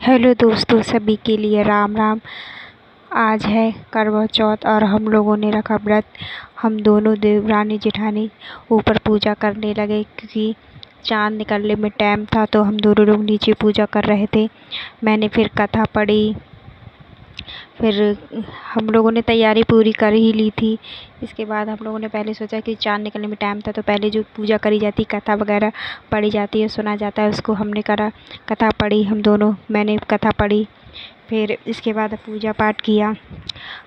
Hello दोस्तों, सभी के लिए राम राम। आज है करवा चौथ और हम लोगों ने रखा व्रत। हम दोनों देवरानी जेठानी ऊपर पूजा करने लगे क्योंकि चाँद निकलने में टाइम था, तो हम दोनों लोग नीचे पूजा कर रहे थे। मैंने फिर कथा पढ़ी। फिर हम लोगों ने तैयारी पूरी कर ही ली थी। इसके बाद हम लोगों ने पहले सोचा कि चाँद निकलने में टाइम था, तो पहले जो पूजा करी जाती, कथा वगैरह पढ़ी जाती है, सुना जाता है, उसको हमने करा। कथा पढ़ी हम दोनों, मैंने कथा पढ़ी। फिर इसके बाद पूजा पाठ किया।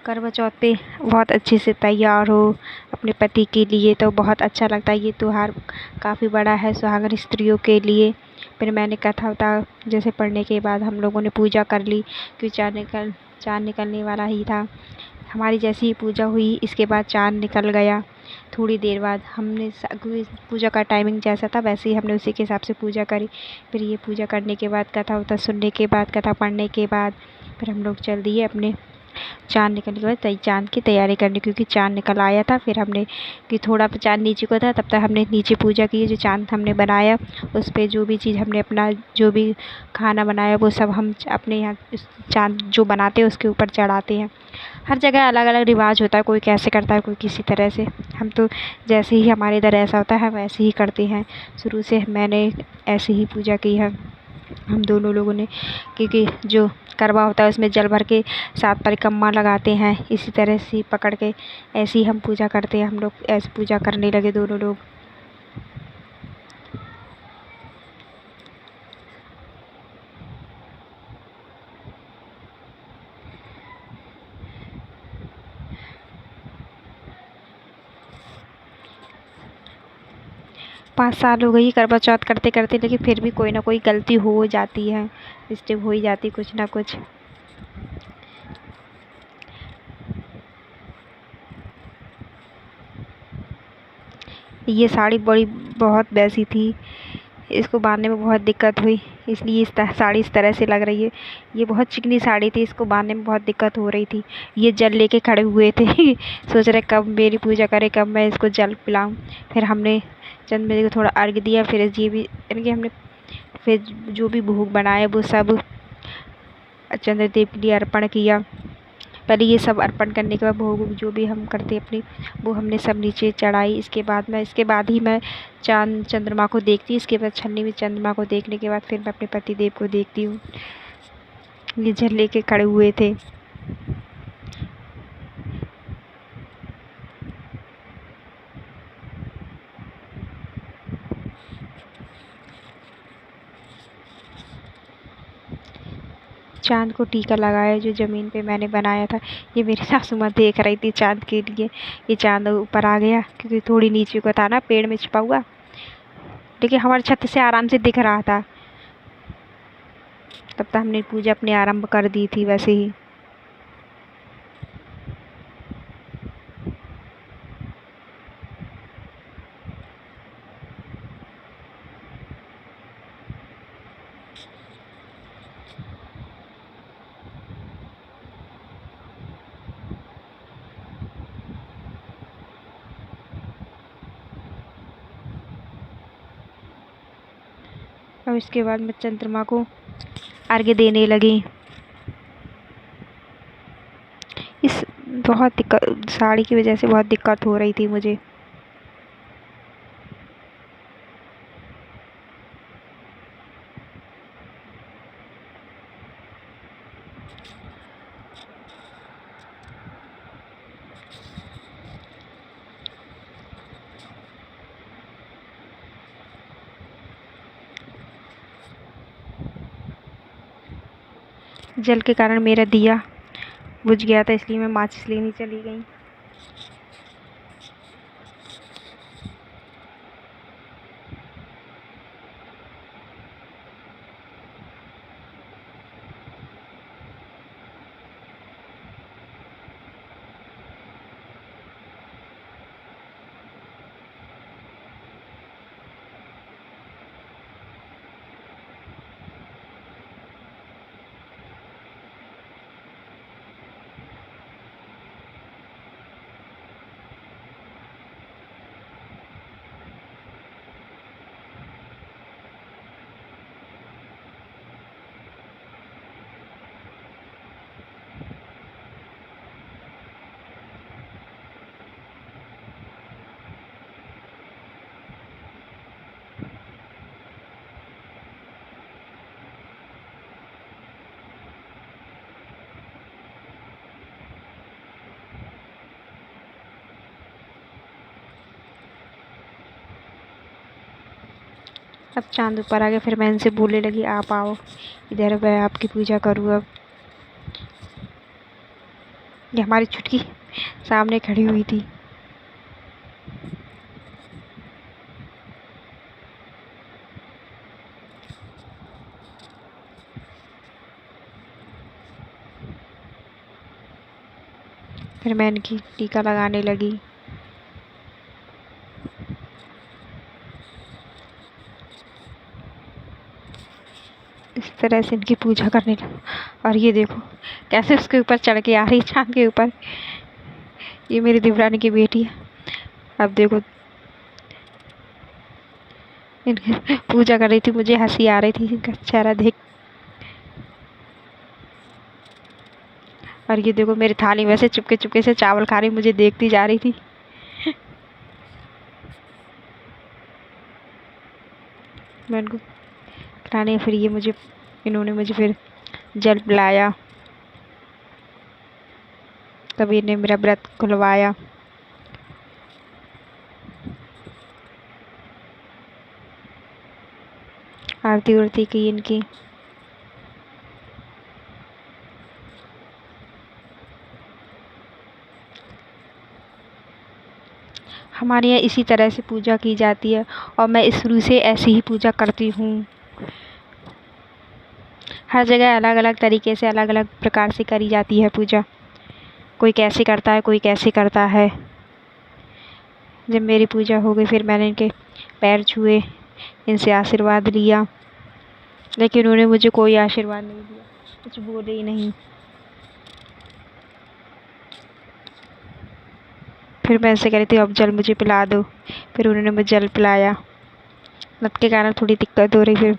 करवा चौथ पे बहुत अच्छे से तैयार हो अपने पति के लिए, तो बहुत अच्छा लगता है। ये त्यौहार काफ़ी बड़ा है सुहागन स्त्रियों के लिए। फिर मैंने कथा वथा जैसे पढ़ने के बाद हम लोगों ने पूजा कर ली, क्योंकि चाँद निकलने वाला ही था। हमारी जैसी ही पूजा हुई, इसके बाद चाँद निकल गया। थोड़ी देर बाद हमने पूजा का टाइमिंग जैसा था वैसे ही हमने उसी के हिसाब से पूजा करी। फिर ये पूजा करने के बाद, कथा वथा सुनने के बाद, कथा पढ़ने के बाद फिर हम लोग चल दिए अपने चाँद निकलने के बाद चाँद की तैयारी करने, क्योंकि चाँद निकल आया था। फिर हमने कि थोड़ा चाँद नीचे को था, तब तक हमने नीचे पूजा की। जो चाँद हमने बनाया, उस पर जो भी चीज़ हमने अपना जो भी खाना बनाया वो सब हम अपने यहाँ चाँद जो बनाते हैं उसके ऊपर चढ़ाते हैं। हर जगह अलग अलग रिवाज होता है, कोई कैसे करता है, कोई किसी तरह से। हम तो जैसे ही हमारे इधर ऐसा होता है वैसे ही करते हैं। शुरू से मैंने ऐसे ही पूजा की है हम दोनों लोगों ने, क्योंकि जो करवा होता है उसमें जल भर के 7 परिक्रमा लगाते हैं। इसी तरह से पकड़ के ऐसे ही हम पूजा करते हैं। हम लोग ऐसे पूजा करने लगे दोनों लोग। 5 साल हो गई करवा चौथ करते करते, लेकिन फिर भी कोई ना कोई गलती हो जाती है, मिस्टेक हो ही जाती कुछ ना कुछ। ये साड़ी बहुत वैसी थी, इसको बांधने में बहुत दिक्कत हुई, इसलिए साड़ी इस तरह से लग रही है। ये बहुत चिकनी साड़ी थी, इसको बांधने में बहुत दिक्कत हो रही थी। ये जल लेके खड़े हुए थे सोच रहे कब मेरी पूजा करे, कब मैं इसको जल पिलाऊं। फिर हमने चंद्रमा जी को थोड़ा अर्घ दिया। फिर ये भी यानी हमने फिर जो भी भोग बनाया वो सब चंद्रदेव के लिए अर्पण किया। पहले ये सब अर्पण करने के बाद भोग जो भी हम करते अपनी, वो हमने सब नीचे चढ़ाई। इसके बाद ही मैं चाँद चंद्रमा को देखती। इसके बाद छन्नी में चंद्रमा को देखने के बाद फिर मैं अपने पति देव को देखती हूँ। ये जल लेके खड़े हुए थे। चाँद को टीका लगाया जो ज़मीन पे मैंने बनाया था। ये मेरी सासू माँ देख रही थी चाँद के लिए। ये चाँद ऊपर आ गया क्योंकि थोड़ी नीचे को था ना, पेड़ में छिपा हुआ, लेकिन हमारी छत से आराम से दिख रहा था। तब तक हमने पूजा अपनी आरंभ कर दी थी वैसे ही। और इसके बाद मैं चंद्रमा को अर्घ्य देने लगी। इस बहुत दिक्कत, साड़ी की वजह से बहुत दिक्कत हो रही थी मुझे। जल के कारण मेरा दिया बुझ गया था, इसलिए मैं माचिस लेने चली गई। अब चाँद ऊपर आ गया। फिर मैं इनसे बोलने लगी, आप आओ इधर, मैं आपकी पूजा करूँ अब। ये हमारी छुटकी सामने खड़ी हुई थी। फिर मैं इनकी टीका लगाने लगी। इस तरह से इनकी पूजा करने लगी। और ये देखो कैसे उसके ऊपर चढ़ के आ रही, चाँद के ऊपर। ये मेरी देवरानी की बेटी है। अब देखो इनकी पूजा कर रही थी, मुझे हंसी आ रही थी इनका चेहरा देख। और ये देखो मेरी थाली में से चुपके चुपके से चावल खा रही, मुझे देखती जा रही थी। मैं इनको खिलाने, फिर इन्होंने मुझे फिर जल पिलाया। तभी इन्हें मेरा व्रत खुलवाया। आरती उरती की इनकी। हमारे यहाँ इसी तरह से पूजा की जाती है और मैं शुरू से ऐसी ही पूजा करती हूँ। हर जगह अलग अलग तरीके से, अलग अलग प्रकार से करी जाती है पूजा। कोई कैसे करता है, कोई कैसे करता है। जब मेरी पूजा हो गई फिर मैंने इनके पैर छुए, इनसे आशीर्वाद लिया, लेकिन उन्होंने मुझे कोई आशीर्वाद नहीं दिया, कुछ बोले ही नहीं। फिर मैं ऐसे कह रही थी, अब जल मुझे पिला दो। फिर उन्होंने मुझे जल पिलाया। लत के कारण थोड़ी दिक्कत हो रही।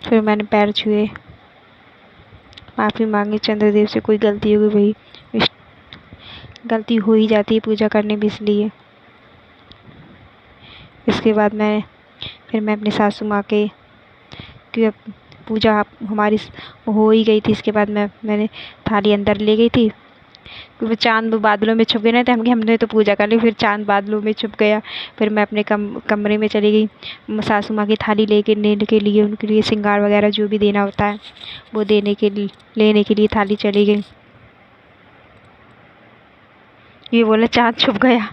फिर मैंने पैर छुए, माफ़ी मांगी चंद्रदेव से, कोई गलती हो गई भाई, गलती हो ही जाती है पूजा करने में, इसलिए। इसके बाद फिर मैं अपनी सासू माँ के, कि अब पूजा हमारी हो ही गई थी। इसके बाद मैंने थाली अंदर ले गई थी, क्योंकि चाँद बादलों में छुप गए ना थे। हमने तो पूजा कर ली, फिर चाँद बादलों में छुप गया। फिर मैं अपने कमरे में चली गई, सासू माँ की थाली लेने के लिए, उनके लिए श्रृंगार वगैरह जो भी देना होता है वो लेने के लिए थाली चली गई। ये बोले चाँद छुप गया,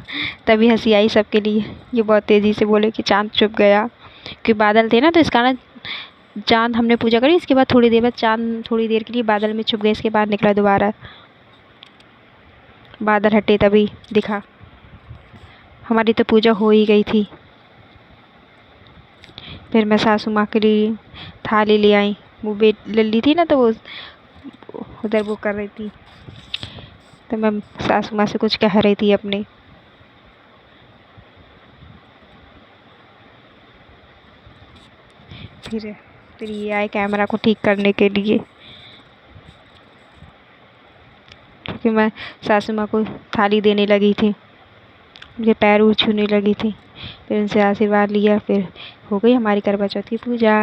तभी हंसी आई सबके लिए। ये बहुत तेज़ी से बोले कि चाँद छुप गया, क्योंकि बादल थे ना, तो इस कारण चाँद हमने पूजा करी। इसके बाद थोड़ी देर बाद चाँद थोड़ी देर के लिए बादल में छुप गए। इसके बाद निकला दोबारा, बादल हटे तभी दिखा। हमारी तो पूजा हो ही गई थी। फिर मैं सासू माँ के लिए थाली ले आई। वो लल्ली थी ना, तो वो उधर वो कर रही थी, तो मैं सासू माँ से कुछ कह रही थी अपने। फिर ये आए कैमरा को ठीक करने के लिए, क्योंकि मैं सासू माँ को थाली देने लगी थी, उनके पैर छूने लगी थी। फिर उनसे आशीर्वाद लिया। फिर हो गई हमारी करवा चौथ की पूजा।